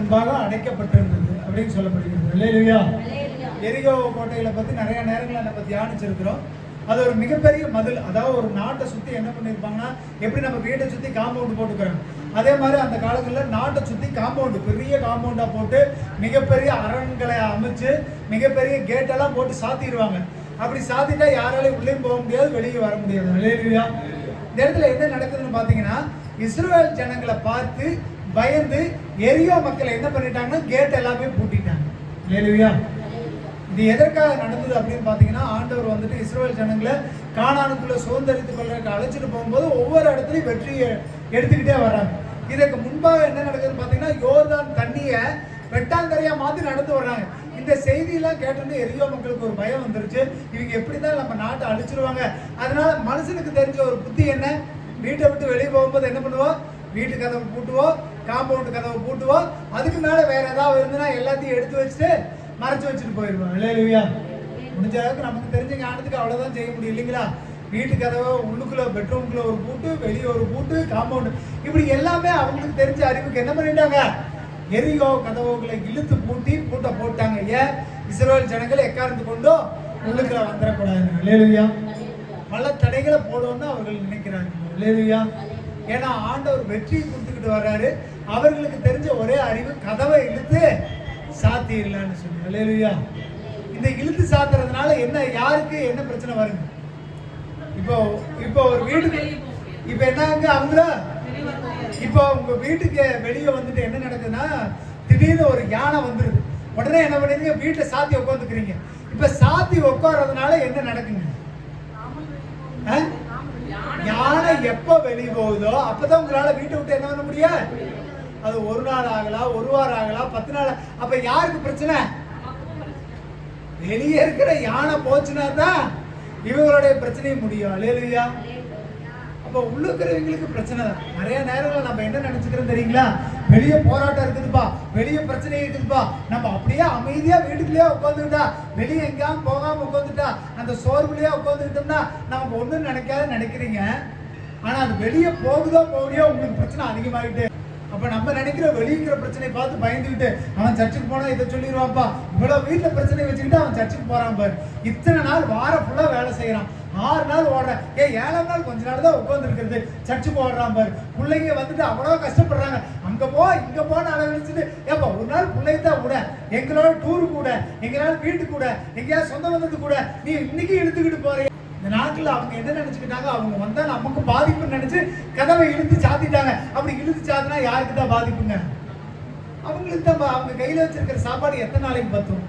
முன்பாக அடைக்கப்பட்டிருந்தது அப்படின்னு சொல்லப்படுகிறது. அல்லேலூயா. எரிகோ கோட்டைகளை பற்றி நிறைய நேரங்களில் நம்ம தியானிச்சிருக்கிறோம். அது ஒரு மிகப்பெரிய மதில். அதாவது ஒரு நாட்டை சுற்றி என்ன பண்ணியிருப்பாங்கன்னா, எப்படி நம்ம வீட்டை சுற்றி காம்பவுண்டு போட்டுக்கிறோம், அதே மாதிரி அந்த காலங்களில் நாட்டை சுற்றி காம்பவுண்டு, பெரிய காம்பவுண்டாக போட்டு மிகப்பெரிய அரண்களை அமைச்சு மிகப்பெரிய கேட்டெல்லாம் போட்டு சாத்திடுவாங்க. அப்படி சாத்திட்டா யாராலையும் உள்ளேயும் போக முடியாது, வெளியே வர முடியாது. அல்லேலூயா. இந்த இடத்துல என்ன நடக்குதுன்னு பார்த்தீங்கன்னா, இஸ்ரவேல் ஜனங்களை பார்த்து பயந்து எரியோ மக்களை என்ன பண்ணிட்டாங்கன்னா கேட் எல்லாமே பூட்டிட்டாங்க. அல்லேலூயா. இது எதற்காக நடந்தது அப்படின்னு பார்த்தீங்கன்னா, ஆண்டவர் வந்துட்டு இஸ்ரவேல் ஜனங்களை கானானுக்குள்ள சுதந்திரித்துக் கொள்றதுக்கு அழைச்சிட்டு போகும்போது ஒவ்வொரு இடத்துலையும் வெற்றியை எடுத்துக்கிட்டே வர்றாங்க. இதற்கு முன்பாக என்ன நடக்குதுன்னு பார்த்தீங்கன்னா, யோர்தான் தண்ணியை வெட்டாந்தரையா மாற்றி நடந்து வர்றாங்க. இந்த செய்தியெல்லாம் கேட்டோன்னு எரியோ மக்களுக்கு ஒரு பயம் வந்துருச்சு. இவங்க எப்படி தான் நம்ம நாட்டை அழிச்சிருவாங்க. அதனால மனுஷனுக்கு தெரிஞ்ச ஒரு புத்தி என்ன, வீட்டை விட்டு வெளியே போகும்போது என்ன பண்ணுவோம், வீட்டு கதவை பூட்டுவோம், காம்பவுண்டு கதவை பூட்டுவோம், அதுக்கு மேலே வேற ஏதாவது இருந்துன்னா எல்லாத்தையும் எடுத்து வச்சுட்டு மறைச்சு வச்சுட்டு போயிடுவோம். அல்லேலூயா. முடிஞ்ச அளவுக்கு நமக்கு தெரிஞ்ச ஞானத்துக்கு அவ்வளோதான் செய்ய முடியும் இல்லைங்களா? வீட்டு கதவை உள்ளுக்குள்ள பெட்ரூம்குள்ள ஒரு பூட்டு, வெளியே ஒரு பூட்டு, காம்பவுண்டு, இப்படி எல்லாமே அவங்களுக்கு தெரிஞ்ச அறிவுக்கு என்ன பண்ணிட்டாங்க, எரியோ கதவுகளை இழுத்து பூட்டி பூட்டை போட்டாங்க. ஏன்? இஸ்ரவேல் ஜனங்களை எக்காரணத்து கொண்டோ உள்ளுக்குள்ள வந்துடக்கூடாது. அல்லேலூயா. பல தடைகளை போடணும்னு அவர்கள் நினைக்கிறாங்க. அல்லேலூயா. ஏன்னா ஆண்டவர் வெற்றியை கொடுத்துக்கிட்டு வர்றாரு. அவர்களுக்கு தெரிஞ்ச ஒரே அறிவு கதவை இழுத்து சாத்திடலான்னு சொல்லி. அல்லேலூயா. இந்த இழுத்து சாத்துறதுனால என்ன, யாருக்கு என்ன பிரச்சனை வருங்க? இப்போ ஒரு வீட்டுக்கு இப்போ என்னங்க அவங்கள இப்போ உங்க வீட்டுக்கு வெளியே வந்துட்டு என்ன நடக்குதுன்னா, திடீர்னு ஒரு யானை வந்துருது. உடனே என்ன பண்ணுறீங்க, வீட்டில் சாத்தி உட்காந்துக்கிறீங்க. இப்போ சாத்தி உட்கார்றதுனால என்ன நடக்குங்க? யானை எப்போ வெளியே போகுதோ அப்பதான் உங்களால வீட்டை விட்டு என்ன பண்ண முடியும். அது ஒரு நாள் ஆகலாம், ஒரு வாரம் ஆகலாம், 10 நாள். அப்ப யாருக்கு பிரச்சனை? வெளியே இருக்கிற யானை போச்சுன்னா தான் இவங்களுடைய பிரச்சனையும் முடியும். அல்லேலூயா. அப்ப உள்ள இருக்கிறவங்களுக்கு பிரச்சனை தான். நிறைய நேரங்கள் நம்ம என்ன நினைச்சுக்கிறோம் தெரியுங்களா, வெளியே போராட்டம் இருக்குதுப்பா, வெளியே பிரச்சனை இருக்குதுப்பா, நம்ம அப்படியே அமைதியா வீட்டுக்குள்ளேயே உட்காந்துக்கிட்டா, வெளியே எங்கேயாம போகாம உட்காந்துட்டா, அந்த சோர்வுலயே உட்காந்துக்கிட்டோம்னா நமக்கு ஒண்ணும் நினைக்கிறீங்க. ஆனா அது வெளியே போகுதோ போகலையோ உங்களுக்கு பிரச்சனை அதிகமாகிட்டு. அப்ப நம்ம நினைக்கிற வெளியிற பிரச்சனையை பார்த்து பயந்துக்கிட்டு, அவன் சர்ச்சுக்கு போனா இதை சொல்லிடுவான்ப்பா, இவ்வளவு வீட்டுல பிரச்சனை வச்சுக்கிட்டு அவன் சர்ச்சுக்கு போறான் பாரு. இத்தனை நாள் வாரம் ஃபுல்லா வேலை செய்யறான், 6 நாள் ஓடுறேன், 7ஆம் நாள் கொஞ்ச நாள் தான் உட்கார்ந்து இருக்கிறது, சர்ச்சுக்கு ஓடுறான் பாரு. பிள்ளைங்க வந்துட்டு அவ்வளவு கஷ்டப்படுறாங்க, அங்க போ இங்க போன்னு அளவழிச்சுட்டு, ஏப்பா ஒரு நாள் பிள்ளைங்க தான் கூட, எங்களோட டூரு கூட, எங்களால வீட்டுக்கு கூட, எங்கேயாவது சொந்த வந்தது கூட நீ இன்னைக்கு இழுத்துக்கிட்டு போறீங்க. இந்த நாட்டில் அவங்க என்ன நினைச்சுக்கிட்டாங்க, அவங்க வந்தா நமக்கு பாதிப்புன்னு நினைச்சு கதவை இழுத்து சாத்திட்டாங்க. அப்படி இழுத்து சாத்தினா யாருக்கு தான் பாதிப்புங்க? அவங்களுக்கு தான். அவங்க கையில வச்சிருக்கிற சாப்பாடு எத்தனை நாளைக்கு பத்தும்?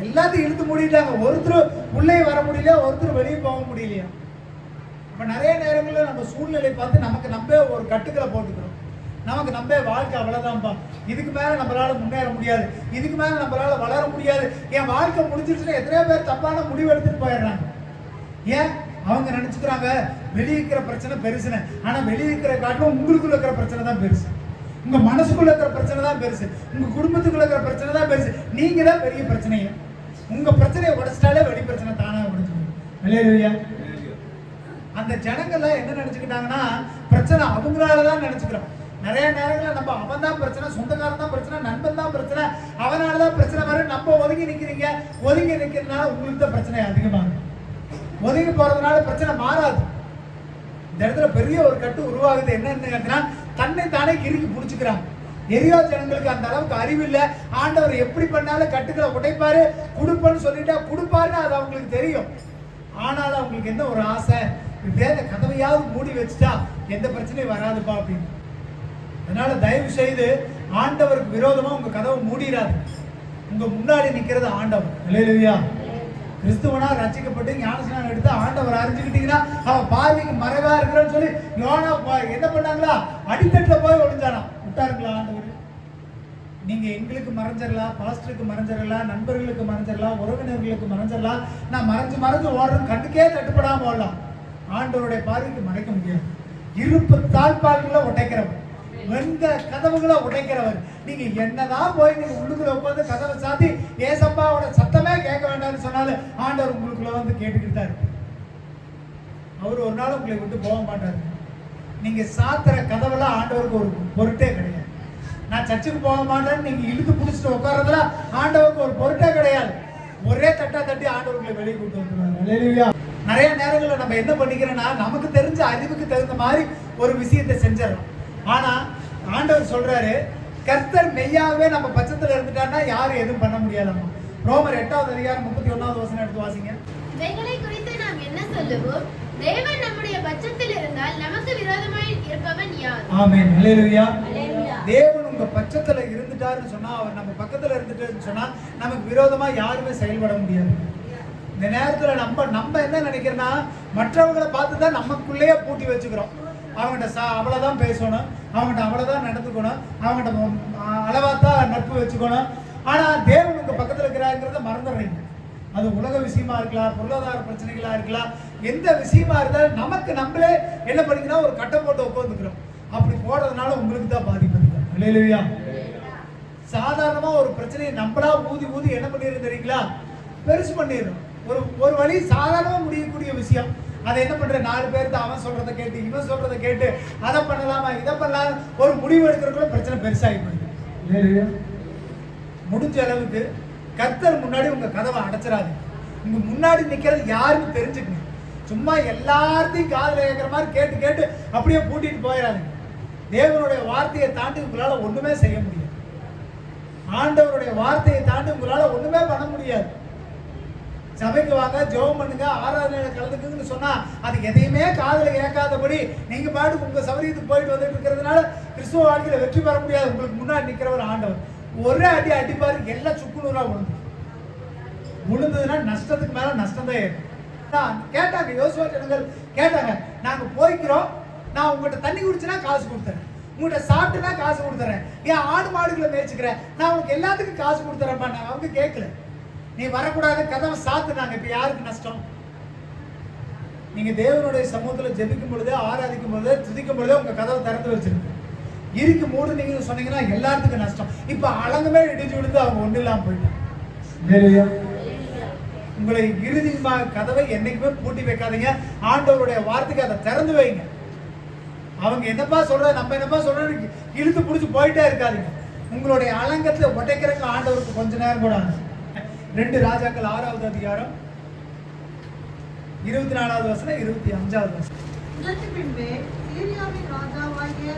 எல்லாத்தையும் இழுத்து மூடிட்டாங்க. ஒருத்தர் உள்ளே வர முடியல, ஒருத்தர் வெளியே போக முடியலையா. இப்ப நிறைய நேரங்களில் நம்ம சூழ்நிலை பார்த்து நமக்கு நம்ப ஒரு கட்டுக்களை போட்டுக்கிறோம். நமக்கு நம்ப வாழ்க்கை அவ்வளவுதான்ப்பா, இதுக்கு மேல நம்மளால முன்னேற முடியாது, இதுக்கு மேல நம்மளால வளர முடியாது, என் வாழ்க்கை முடிஞ்சிருச்சுன்னா எத்தனையோ பேர் தப்பான முடிவு எடுத்துட்டு போயிடுறாங்க. ஏன்? அவங்க நினைச்சுக்கிறாங்க வெளியே இருக்கிற பிரச்சனை பெருசுன்னு. ஆனா வெளியே இருக்கிற காட்டிலும் உங்களுக்குள்ள இருக்கிற பிரச்சனை தான் பெருசு, உங்க மனசுக்குள்ள இருக்கிற பிரச்சனை தான் பெருசு, உங்க குடும்பத்துக்குள்ள இருக்கிற பிரச்சனை தான் பெருசு. நீங்க தான் பெரிய பிரச்சனையே. உங்க பிரச்சனையை உடைச்சிட்டாலே வெளி பிரச்சனை தானா உடைச்சிடும். அல்லேலூயா. அந்த ஜனங்கள்லாம் என்ன நினைச்சுக்கிட்டாங்கன்னா, பிரச்சனை அவங்களாலதான் நினைச்சுக்கிறோம். நிறைய நேரங்களில் நம்ம அவன் தான் பிரச்சனை, சொந்தக்காரன் தான் பிரச்சனை, நண்பன் தான் பிரச்சனை, அவனாலதான் பிரச்சனை வரும். நம்ம ஒதுங்கி நிக்கிறீங்க. ஒதுங்கி நிக்கிறதுனால உங்களுக்கு தான் பிரச்சனை அதிகமாகும். ஒதுங்கி போறதுனால பிரச்சனை மாறாது. இந்த இடத்துல பெரிய ஒரு கட்டு உருவாகுது. என்னன்னு தன்னை தானே கிறுக்கி பிடிச்சுக்கிறாங்க. எரியோ ஜனங்களுக்கு அந்த அளவுக்கு அறிவு இல்லை. ஆண்டவர் எப்படி பண்ணாலும் கட்டுக்களை உடைப்பாரு, கொடுப்பன்னு சொல்லிட்டா கொடுப்பாருன்னு அது அவங்களுக்கு தெரியும். ஆனாலும் அவங்களுக்கு என்ன ஒரு ஆசை, வேத கதவையாவது மூடி வச்சுட்டா எந்த பிரச்சனையும் வராதுப்பா அப்படின்னு. அதனால தயவு செய்து ஆண்டவருக்கு விரோதமா உங்க கதவை மூடிடாது. உங்க முன்னாடி நிக்கிறது ஆண்டவர். அல்லேலூயா. கிறிஸ்துவனா ரட்சிக்கப்பட்டு ஞானஸ்நானம் எடுத்து ஆண்டவர் அறிஞ்சுக்கிட்டீங்கன்னா அவன் பார்வைக்கு மறைவா இருக்கிறன்னு சொல்லி யோனா என்ன பண்ணாங்களா, அடித்தட்டுல போய் ஒளிஞ்சானா. விட்டாருங்களா ஆண்டவர்? நீங்க எங்களுக்கு மறைஞ்சிடலாம், பாஸ்டருக்கு மறைஞ்சிடலாம், நண்பர்களுக்கு மறைஞ்சிடலாம், உறவினர்களுக்கு மறைஞ்சிடலாம், நான் மறைஞ்சு ஓடுறது கண்டுக்கே தட்டுப்படாம ஓடலாம். ஆண்டவருடைய பார்வைக்கு மறைக்க முடியாது. இருப்பு தாழ்பால்களை உடைக்கிறவர், வெந்த கதவுகளை உடைக்கிறவர். நீங்க என்னதான் போய் நீங்க உள்ளுக்குள்ள உட்காந்து கதவை சாத்தி ஏசப்பாவோட சத்தமே கேட்க வேண்டாம்னு சொன்னாலும் ஆண்டவர் உங்களுக்குள்ள வந்து கேட்டுக்கிட்டு தான் இருக்கு. அவர் ஒரு நாள் உங்களை விட்டு போக மாட்டாரு. நீங்க சாத்துற கதவெல்லாம் ஆண்டவருக்கு ஒரு பொருட்டே கிடையாது. நான் சர்ச்சுக்கு போக மாட்டேன்னு நீங்க இழுத்து பிடிச்சிட்டு உட்கார்றதுல ஆண்டவருக்கு ஒரு பொருட்டே கிடையாது. ஒரே தட்டா தட்டி ஆண்டவர்களை வெளியே கூட்டு வந்துருவாங்க. நிறைய நேரங்களில் நம்ம என்ன பண்ணிக்கிறோம்னா நமக்கு தெரிஞ்ச அறிவுக்கு தகுந்த மாதிரி ஒரு விஷயத்தை செஞ்சிடறோம். ஆனா ஆண்டவர் சொல்றாரு, கர்த்தர் மெய்யாவே நம்ம பட்சத்துல இருந்துட்டான்னா யாரும் எதுவும் பண்ண முடியாதம்மா. ரோமர் 8வது அதிகாரம் 31வது வசனம் எடுத்து வாசிங்க. இவைகளை குறித்து நாம் என்ன சொல்லுவோம்? தேவன் நம்முடைய பட்சத்தில் இருந்தால் நமக்கு விரோதமாய் இருப்பவன் யார்? ஆமென். ஹல்லேலூயா. தேவன் உங்க பட்சத்துல இருந்துட்டாருன்னு சொன்னா, அவர் நம்ம பக்கத்துல இருந்துட்டாருன்னு சொன்னா நமக்கு விரோதமா யாருமே செயல்பட முடியாது. இந்த நேரத்துல நம்ம என்ன நினைக்கிறோம்னா, மற்றவங்களை பார்த்து தான் நமக்குள்ளேயே பூட்டி வச்சுக்கிறோம். அவங்ககிட்ட அவ்வளவுதான் பேசணும், அவங்ககிட்ட அவ்வளவுதான் நடந்துக்கணும், அவங்ககிட்ட அளவாத்தான் நட்பு வச்சுக்கணும். ஆனா தேவன் உங்க பக்கத்துல இருக்கிறாங்கிறத மறந்துடுறீங்க. அது உலக விஷயமா இருக்கலாம், பொருளாதார பிரச்சனைகளா இருக்கலாம், எந்த விஷயமா இருந்தாலும் நமக்கு நம்மளே என்ன பண்ணிக்கணும், ஒரு கட்டை போட்டு உட்காந்துக்கிறோம். அப்படி போடுறதுனால உங்களுக்கு தான் பாதிப்பு இருக்கு. இல்லையா? சாதாரணமா ஒரு பிரச்சனையை நம்மளா ஊதி ஊதி என்ன பண்ணிடுறது தெரியுங்களா, பெருசு பண்ணிடுறோம். ஒரு வழி சாதாரணமா முடியக்கூடிய விஷயம், அதை என்ன பண்ற, 4 பேருக்கு அவன் சொல்றதை கேட்டு இவன் சொல்றதை கேட்டு அதை பண்ணலாமா இதை பண்ணலாம் ஒரு முடிவு எடுக்கிறதுக்குள்ள பிரச்சனை பெருசாகி போயிடுது. முடிஞ்ச அளவுக்கு கர்த்தர் முன்னாடி உங்க கதவை அடைச்சிடாது. உங்க முன்னாடி நிக்கிறது யாருன்னு தெரிஞ்சுக்கணும். சும்மா எல்லாத்தையும் காதுல கேட்கிற மாதிரி கேட்டு கேட்டு அப்படியே பூட்டிட்டு போயிடாதுங்க. தேவனுடைய வார்த்தையை தாண்டி உங்களால ஒண்ணுமே செய்ய முடியாது. ஆண்டவருடைய வார்த்தையை தாண்டி உங்களால ஒண்ணுமே பண்ண முடியாது. சபைக்கு வாங்க, ஜெபம் பண்ணுங்க, ஆராதனையில கலந்துக்குன்னு சொன்னா அது எதையுமே காதுல கேட்காதபடி நீங்க பாட்டுக்கு உங்க சபரியத்துக்கு போயிட்டு வந்துட்டு இருக்கிறதுனால கிறிஸ்துவ வாழ்க்கையில வெற்றி பெற முடியாது. உங்களுக்கு முன்னாடி நிக்கிறவர் ஆண்டவர். ஒரே அடிப்பாரு, எல்லாம் சுக்குநூறா விழுந்ததுன்னா நஷ்டத்துக்கு மேல நஷ்டம் தான் ஏற்படும். கேட்டாங்க, யோசுவா ஜனங்கள் கேட்டாங்க, நாங்க போய்க்கிறோம், நான் உங்கள்கிட்ட தண்ணி குடிச்சுன்னா காசு கொடுத்துறேன், உங்கள்கிட்ட சாப்பிட்டுனா காசு கொடுத்துறேன், ஏன் ஆடு மாடுகளை மேய்ச்சிக்கிறேன், நான் உங்களுக்கு எல்லாத்துக்கும் காசு கொடுத்துறேன்ப்பா. நான் அவங்க கேட்கல, நீ வரக்கூடாது, கதவை சாத்துனாங்க. இப்ப யாருக்கு நஷ்டம்? நீங்க தேவனுடைய சமூகத்துல ஜெபிக்கும் பொழுது, ஆராதிக்கும் பொழுது, துதிக்கும் பொழுது உங்க கதவை திறந்து வச்சிருக்கு. இருக்கு மூடு நீங்க சொன்னீங்கன்னா எல்லாத்துக்கும் நஷ்டம். இப்ப அலங்கமே இடிஞ்சு விழுந்து அவங்க ஒண்ணு இல்லாம போயிட்டாங்க. உங்களை இறுதி கதவை என்னைக்குமே பூட்டி வைக்காதீங்க. ஆண்டவருடைய வார்த்தைக்கு அதை திறந்து வைங்க. அவங்க என்னப்பா சொல்ற, நம்ம என்னப்பா சொல்றோம் இழுத்து பிடிச்சி போயிட்டே இருக்காதீங்க. உங்களுடைய அலங்கத்தை உடைக்கிறதுக்கு ஆண்டவருக்கு கொஞ்ச நேரம் கூட ஆகும். 2 ராஜாக்கள் 6வது அதிகாரம் 24வது வசனம் 25வது வசனம். இதற்கு பின்பு சீரியாவின் ராஜாவாகிய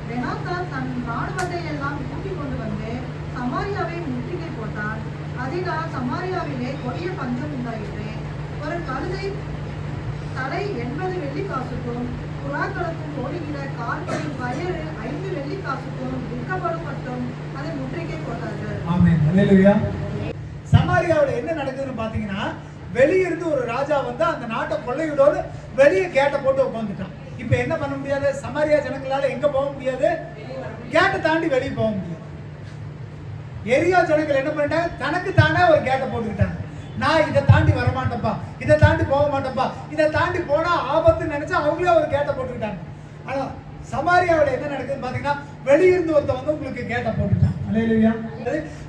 பெனாதாத் தன் ராணுவத்தை எல்லாம் கூட்டிக் கொண்டு வந்து சமாரியாவை முற்றுகை போட்டான். அதனால் சமாரியாவிலே கொடிய பஞ்சம் உண்டாயிற்று. ஒரு கழுதை தலை 80 வெள்ளிக்காசுக்கும், புறாக்களுக்கும் ஓடுகிற கால்களின் வயறு 5 வெள்ளிக்காசுக்கும் விற்கப்படும் அதை முற்றுகை போட்டார்கள். ஆமென். அல்லேலூயா. சமாரியாவில் என்ன நடக்குதுன்னு பாத்தீங்கன்னா, வெளியிருந்து ஒரு ராஜா வந்து அந்த நாட்டை கொள்ளையிடோடு வெளியே கேட்டை போட்டு உட்காந்துட்டான். இப்ப என்ன பண்ண முடியாது, சமாரியா ஜனங்களால எங்க போக முடியாது, கேட்டை தாண்டி வெளியே போக முடியாது. எரியா ஜனங்கள் என்ன பண்ணிட்டாங்க, தனக்கு தானே ஒரு கேட்டை போட்டுக்கிட்டாங்க. நான் இதை தாண்டி வரமாட்டேன்ப்பா, இதை தாண்டி போக மாட்டேன்ப்பா, இதை தாண்டி போனா ஆபத்துன்னு நினைச்சா அவங்களே ஒரு கேட்டை போட்டுக்கிட்டாங்க. ஆனா சமாரியாவில் என்ன நடக்குதுன்னு பாத்தீங்கன்னா, வெளியிருந்து ஒருத்த வந்து உங்களுக்கு கேட்டை போட்டுட்டான். அல்லேலூயா.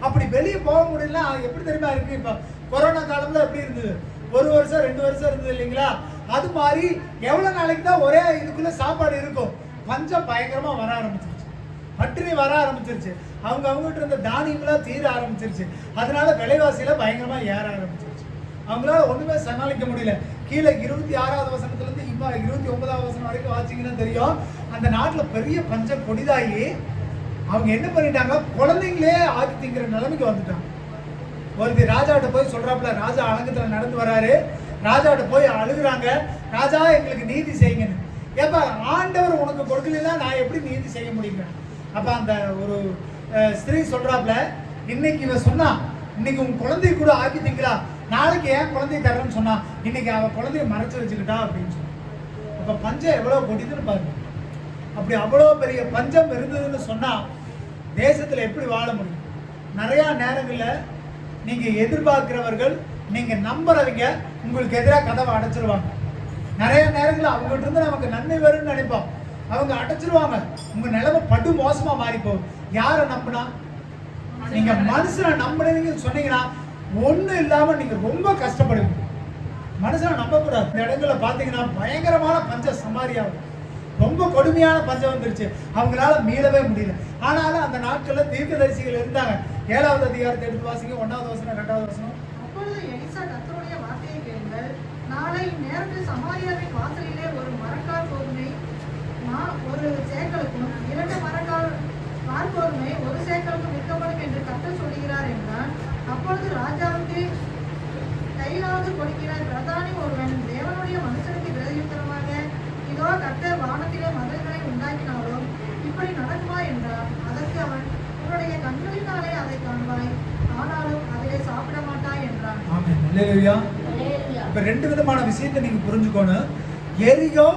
அப்படி வெளியே போக முடியல. எப்படி தெரியுமா இருக்கு, இப்ப கொரோனா காலத்துல எப்படி இருந்தது, 1 வருஷம் 2 வருஷம் இருந்தது இல்லைங்களா, அது மாதிரி எவ்வளவு நாளைக்கு தான் ஒரே இதுக்குள்ள சாப்பாடு இருக்கும். பஞ்சம் பயங்கரமா வர ஆரம்பிச்சிருச்சு, பட்டினி வர ஆரம்பிச்சிருச்சு, அவங்ககிட்ட இருந்த தானியங்களா தீர ஆரம்பிச்சிருச்சு. அதனால விலைவாசியில பயங்கரமா ஏற ஆரம்பிச்சிருச்சு. அவங்களால ஒண்ணுமே சமாளிக்க முடியல. கீழே 26வது வசனத்துல இருந்து 29வது வசனம் வரைக்கும் வாசிங்கன்னா தெரியும். அந்த நாட்டுல பெரிய பஞ்சம் கொடிதாயி அவங்க என்ன பண்ணிட்டாங்க, குழந்தைங்களே ஆக்கி திங்கிற நிலைமைக்கு வந்துட்டாங்க. ஒருத்தி ராஜாட்ட போய் சொல்றாப்புல, ராஜா அலங்கத்துல நடந்து வராரு, ராஜாட்ட போய் அழுகுறாங்க, ராஜா எங்களுக்கு நீதி செய்யுங்கன்னு. ஏப்பா ஆண்டவர் உனக்கு கொடுக்கலாம், நான் எப்படி நீதி செய்ய முடியுங்க? அப்ப அந்த ஒரு ஸ்திரீ சொல்றாப்புல, இன்னைக்கு இவ சொன்னா, இன்னைக்கு உன் குழந்தைய கூட ஆக்கி திங்கிறா, நாளைக்கு ஏன் குழந்தைய தரேன்னு சொன்னா, இன்னைக்கு அவ குழந்தைய மறைச்சு வச்சுக்கிட்டா அப்படின்னு சொன்னா. அப்ப பஞ்சம் எவ்வளவு கொடிதுன்னு பாருங்க. அப்படி அவ்வளவு பெரிய பஞ்சம் இருந்ததுன்னு சொன்னா தேசத்துல எப்படி வாழ முடியும்? நிறைய நேரங்கள்ல நீங்க எதிர்பார்க்கிறவர்கள், நீங்க நம்புறவங்க உங்களுக்கு எதிராக கதவை அடைச்சிருவாங்க. நிறைய நேரங்களில் அவங்ககிட்ட இருந்து நமக்கு நன்மை வரும்னு நினைப்போம், அவங்க அடைச்சிருவாங்க. உங்க நிலைமை படு மோசமா மாறி போகும். யாரை நம்பினா? நீங்க மனுஷனை நம்பினீங்கன்னு சொன்னீங்கன்னா ஒண்ணும் இல்லாம நீங்க ரொம்ப கஷ்டப்படுவீங்க. மனுஷனை நம்பக்கூடாது. இந்த இடங்களை பாத்தீங்கன்னா பயங்கரமான பஞ்ச சமாரியாகும். ரொம்ப கொடுமையான பஞ்சம் வந்துருச்சு, அவங்களால மீளவே முடியல. ஆனாலும் அந்த நாட்கள்ல தீர்க்கதரிசிகள் இருந்தாங்க. 7வது அதிகாரத்தை எடுத்து வாசிங்க, 1வது வசனம் 2வது வசனம். அப்பொழுது எலிசா கர்த்தருடைய வார்த்தையை கேளுங்கள், நாளை நேரத்தில் சமாரியாவின் வாசலிலே ஒரு மரக்கால் கோதுமை ஒரு சேக்கலுக்கும் 2 மரக்கால் கோதுமை ஒரு சேக்கலுக்கும் விற்கப்படும் என்று கர்த்தர் சொல்கிறார் என்றான். அப்பொழுது ராஜாவுக்கு கையிலாவது கொடுக்கிற பிரதானி ஒருவன் தேவனுடைய மனுஷனுக்கு பிரதியுத்தரமாக, இதோ கர்த்தர் வானத்திலே மதில்களை உண்டாக்கினாலும் இப்படி நடக்குமா என்றான். அதற்கு அவன், உன்னுடைய கண்களினாலே அதை காண்பாய், ஆனாலும் அதிலே சாப்பிட மாட்டாய் என்றான். ஆமென். அல்லேலூயா. இப்ப 2 விதமான விஷயத்தை நீங்க புரிஞ்சுக்கணும். எரிகோ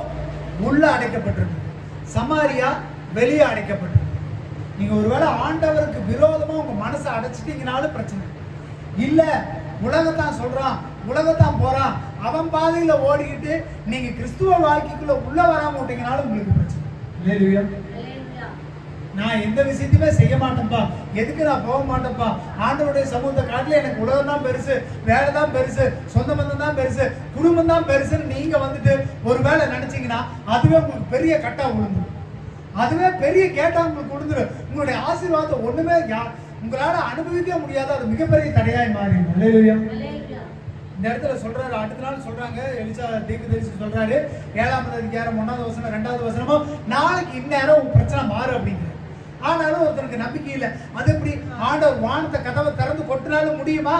உள்ள அடைக்கப்பட்டிருக்கு, சமாரியா வெளியே அடைக்கப்பட்டிருக்கு. நீங்க ஒருவேளை ஆண்டவருக்கு விரோதமா உங்க மனசை அடைச்சிட்டீங்கனாலும் பிரச்சனை இல்ல. உலகத்தான் சொல்றான், உலகத்தான் போறான், அவன் பாதையில ஓடிக்கிட்டு நீங்க கிறிஸ்துவ வாழ்க்கைக்குள்ள உள்ள வராம விட்டீங்கனாலும் உங்களுக்கு பிரச்சனை. அல்லேலூயா. நான் எந்த விஷயத்தையுமே செய்ய மாட்டேன்ப்பா, எதுக்கு நான் போக மாட்டேன்ப்பா, ஆண்டவருடைய சமூகத்தை காட்டில எனக்கு உலகம் தான் பெருசு, வேலை தான் பெருசு, சொந்த பந்தம் தான் பெருசு, குடும்பம் தான் பெருசுன்னு நீங்க வந்துட்டு ஒரு வேலை நினைச்சீங்கன்னா அதுவே உங்களுக்கு பெரிய கட்டா விழுந்துடும், அதுவே பெரிய கேட்டா உங்களுக்கு விழுந்துடும். உங்களுடைய ஆசீர்வாதத்தை ஒண்ணுமே உங்களால அனுபவிக்க முடியாத அது மிகப்பெரிய தடையாய் மாறிடும். அல்லேலூயா. இந்த இடத்துல சொல்றாரு, அடுத்த நாள் சொல்றாங்க, எலிசா தீர்க்கதரிசி சொல்றாரு 7வது அதிகாரம் 1வது வசனம் 2வது வசனமும், நாளைக்கு இந்நேரம் உன் பிரச்சனை மாறு அப்படிங்கிற. ஆனாலும் ஒருத்தனுக்கு நம்பிக்கை இல்லை. அது எப்படி ஆண்டவர் வானத்தை கதவை திறந்து கொட்டினாலும் முடியுமா?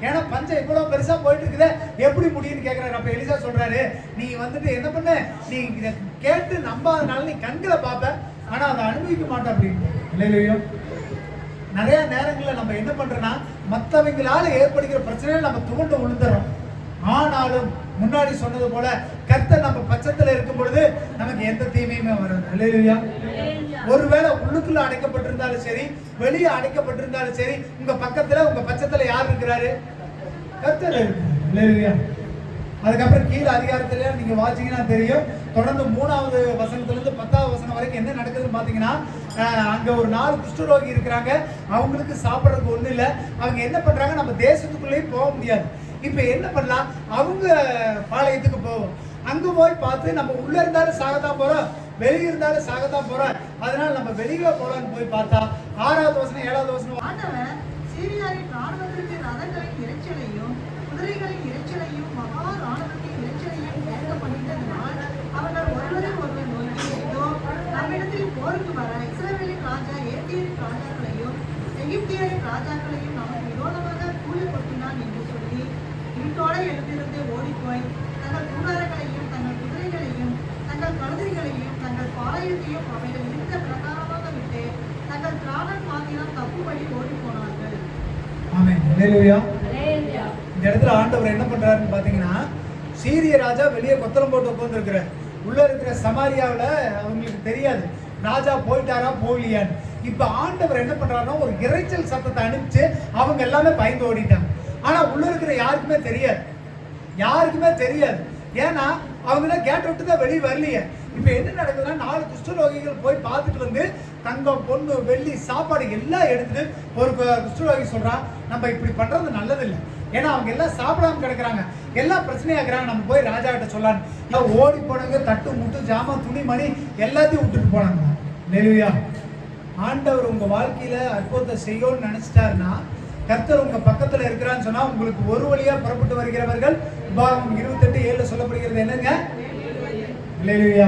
ஏன்னா பஞ்சம் இவ்வளவு பெருசா போயிட்டு இருக்குது, எப்படி முடியும்னு கேட்கிறாரு. அப்ப எலிசா சொல்றாரு, நீ வந்துட்டு என்ன பண்ண, நீ இதை கேட்டு நம்பாதனால நீ கண்களை பார்ப்ப, ஆனா அதை அனுபவிக்க மாட்டேன் அப்படின்னு. இல்லையா? நிறைய நேரங்களில் நம்ம என்ன பண்றோம்னா மற்றவங்களால ஏற்படுகிற பிரச்சனையை நம்ம துவண்டு விழுந்துறோம். ஆனாலும் முன்னாடி சொன்னது போல கர்த்தர் நம்ம பட்சத்துல இருக்கும் பொழுது நமக்கு எந்த தீமையுமே வராது. அல்லேலூயா. ஒருவேளை உள்ளுக்குள்ள அடைக்கப்பட்டிருந்தாலும் சரி, வெளியே அடைக்கப்பட்டிருந்தாலும் சரி, உங்க பக்கத்துல உங்க பட்சத்துல யார் இருக்கிறாரு? கர்த்தர் இருக்கிறார். அல்லேலூயா. அதுக்கப்புறம் கீழே அதிகாரத்துல நீங்க வாசிங்கன்னா தெரியும், தொடர்ந்து 3வது வசனத்துல இருந்து 10வது வசனம் வரைக்கும் என்ன நடக்குதுன்னு பாத்தீங்கன்னா, அங்க ஒரு 4 குஷ்டரோகி இருக்கிறாங்க. அவங்களுக்கு சாப்பிட்றதுக்கு ஒண்ணு இல்லை. அவங்க என்ன பண்றாங்க, நம்ம தேசத்துக்குள்ளேயும் போக முடியாது. இப்ப என்ன பண்ணலாம், அவங்க பாளையத்துக்கு போவோம். அங்க போய் பார்த்து நம்ம உள்ள இருந்தாலும் சாகத்தான் போறோம், வெளியே இருந்தாலும் சாகத்தான் போறோம், அதனால நம்ம வெளியே போலான்னு போய் பார்த்தா 6வது வசனம் 7வது வசனம், ஆண்டவர் சீரியாவின் ராணுவத்திற்கு ரதங்களின் இறைச்சலையும் குதிரைகளின் இறைச்சலையும் மகா ராணுவத்தின் இறைச்சலையும் கேட்க பண்ணிட்டதனால் அவர்கள் ஒருவரை ஒருவர் நோக்கி, இதோ நம்மிடத்தில் போருக்கு வர இஸ்ரவேலின் ராஜா ஏத்தியரின் ராஜாக்களையும் எகிப்தியரின் ராஜாக்களையும் நமக்கு விரோதமாக கூலி கொட்டினான் என்று சொல்லி வீட்டோட எழுந்திருந்து ஓடிப்போய் தங்கள் கூடாரங்களையும் தங்கள் குதிரைகளையும் தங்கள் கழுதைகளையும் தங்கள் பாளையத்தையும் அவைகள் இருந்த பிரகாரமாக விட்டு தங்கள் பிராணன் மாத்திரம் தப்புபடி ஓடி போனார்கள். ஆமென். அல்லேலூயா. இந்த இடத்துல ஆண்டவர் என்ன பண்றாருன்னு பாத்தீங்கன்னா, சீரிய ராஜா வெளியே கொத்தளம் போட்டு உட்கார்ந்து இருக்கிறார். உள்ள இருக்கிற சமாரியாவில அவங்களுக்கு தெரியாது ராஜா போயிட்டாரா போகலையான்னு. இப்ப ஆண்டவர் என்ன பண்றாருன்னா ஒரு இறைச்சல் சத்தத்தை அனுப்பிச்சு அவங்க எல்லாமே பயந்து ஓடிட்டாங்க. ஆனா உள்ள இருக்கிற யாருக்குமே தெரியாது, யாருக்குமே தெரியாது. ஏன்னா அவங்க கேட்ட விட்டு தான் வெளியே வரலையே. இப்ப என்ன நடக்குதுன்னா 4 குஷ்டரோகிகள் போய் பார்த்துட்டு வந்து தங்கம் பொண்ணு வெள்ளி சாப்பாடு எல்லாம் எடுத்துட்டு ஒரு குஷ்டரோகி சொல்றான், நம்ம இப்படி பண்றது நல்லதில்லை, ஏன்னா அவங்க எல்லாம் சாப்பிடாம கிடக்குறாங்க, எல்லாம் பிரச்சனையாக்குறாங்க, நம்ம போய் ராஜா கிட்ட சொல்லலான்னு ஓடி போனவங்க தட்டு முட்டு ஜாமான் துணி மணி எல்லாத்தையும் விட்டுட்டு போனாங்க. அல்லேலூயா. ஆண்டவர் உங்க வாழ்க்கையில அற்புதத்தை செய்யணும்னு நினைச்சிட்டாருன்னா, கர்த்தர் உங்க பக்கத்துல இருக்கிறான்னு சொன்னா உங்களுக்கு ஒரு வழியா புறப்பட்டு வருகிறவர்கள் உபாகமம் 28:7 சொல்லப்படுகிறது என்னங்க? அல்லேலூயா.